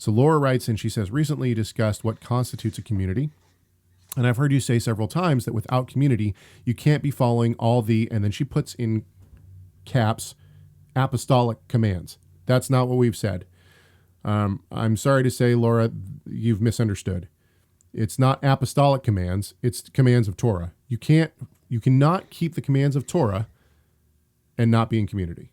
So Laura writes and she says, recently you discussed what constitutes a community. And I've heard you say several times that without community, you can't be following all the, and then she puts in caps, apostolic commands. That's not what we've said. I'm sorry to say, Laura, you've misunderstood. It's not apostolic commands. It's commands of Torah. You cannot keep the commands of Torah and not be in community.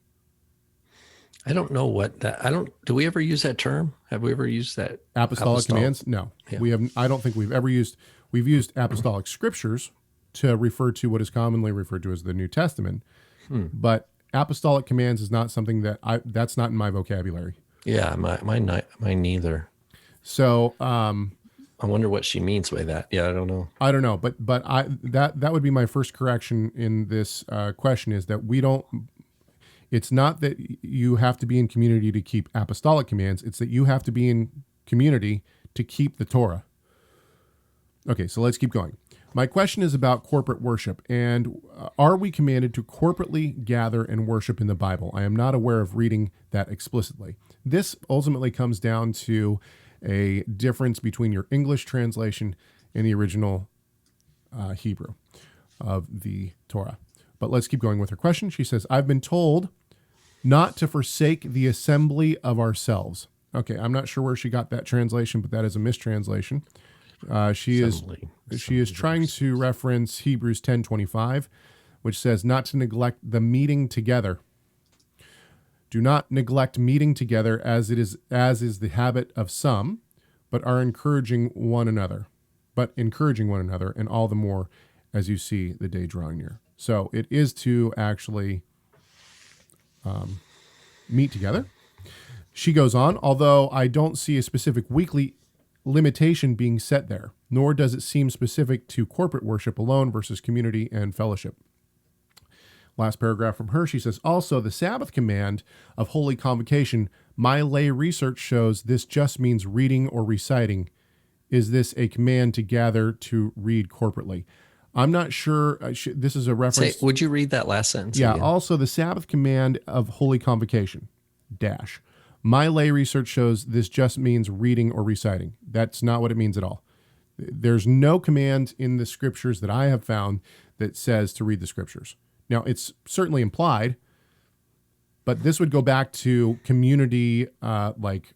I don't know what that, do we ever use that term? Have we ever used that? Apostolic commands? No, yeah. We have. I don't think we've used apostolic scriptures to refer to what is commonly referred to as the New Testament. But apostolic commands is not something that's not in my vocabulary. Yeah, mine neither. So, I wonder what she means by that. Yeah, I don't know. I don't know, but that would be my first correction in this question is that we don't. It's not that you have to be in community to keep apostolic commands. It's that you have to be in community to keep the Torah. Okay, so let's keep going. My question is about corporate worship, and are we commanded to corporately gather and worship in the Bible? I am not aware of reading that explicitly. This ultimately comes down to a difference between your English translation and the original Hebrew of the Torah. But let's keep going with her question. She says, I've been told not to forsake the assembly of ourselves. Okay, I'm not sure where she got that translation, but that is a mistranslation. She is trying to reference Hebrews 10:25, which says not to neglect the meeting together. Do not neglect meeting together as is the habit of some, but encouraging one another, and all the more as you see the day drawing near. So it is to actually meet together. She goes on, although I don't see a specific weekly limitation being set there, nor does it seem specific to corporate worship alone versus community and fellowship. Last paragraph from her, she says, also the Sabbath command of holy convocation, my lay research shows this just means reading or reciting. Is this a command to gather to read corporately? I'm not sure. This is a reference. Would you read that last sentence? Yeah. Again? Also, the Sabbath command of holy convocation, dash. My lay research shows this just means reading or reciting. That's not what it means at all. There's no command in the scriptures that I have found that says to read the scriptures. Now, it's certainly implied, but this would go back to community, like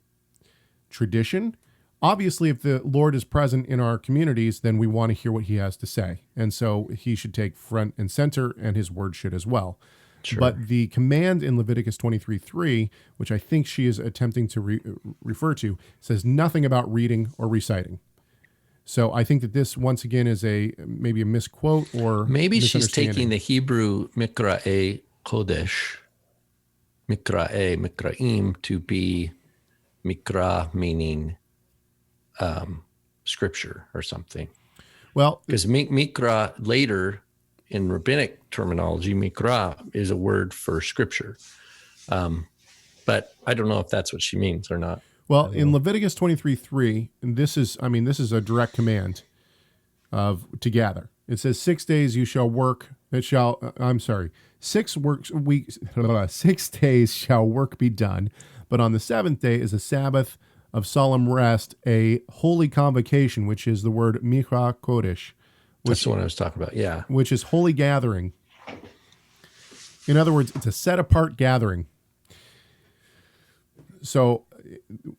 tradition. Obviously, if the Lord is present in our communities, then we want to hear what he has to say. And so he should take front and center, and his word should as well. Sure. But the command in Leviticus 23:3, which I think she is attempting to refer to, says nothing about reading or reciting. So I think that this, once again, is maybe a misquote or maybe she's taking the Hebrew mikra'e kodesh, mikra'im, to be mikra, meaning scripture or something. Well, because mikra later in rabbinic terminology, mikra is a word for scripture. But I don't know if that's what she means or not. Well, in Leviticus 23:3, and this is a direct command to gather. It says 6 days you shall work. 6 days shall work be done, but on the 7th day is a Sabbath of solemn rest, a holy convocation, which is the word mikra kodesh. That's the one I was talking about, yeah. Which is holy gathering. In other words, it's a set-apart gathering. So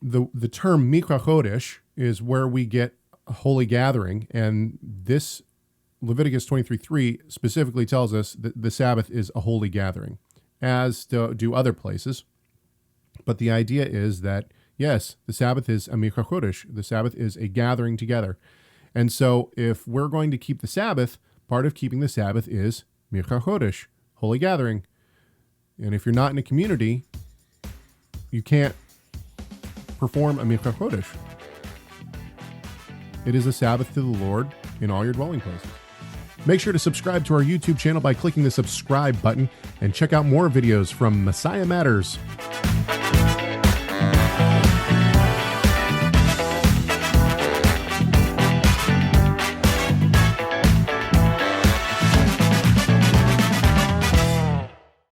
the term mikra kodesh is where we get a holy gathering, and this Leviticus 23:3 specifically tells us that the Sabbath is a holy gathering, as do other places. But the idea is that, yes, the Sabbath is a mikra kodesh. The Sabbath is a gathering together. And so if we're going to keep the Sabbath, part of keeping the Sabbath is mikra kodesh, holy gathering. And if you're not in a community, you can't perform a mikra kodesh. It is a Sabbath to the Lord in all your dwelling places. Make sure to subscribe to our YouTube channel by clicking the subscribe button and check out more videos from Messiah Matters.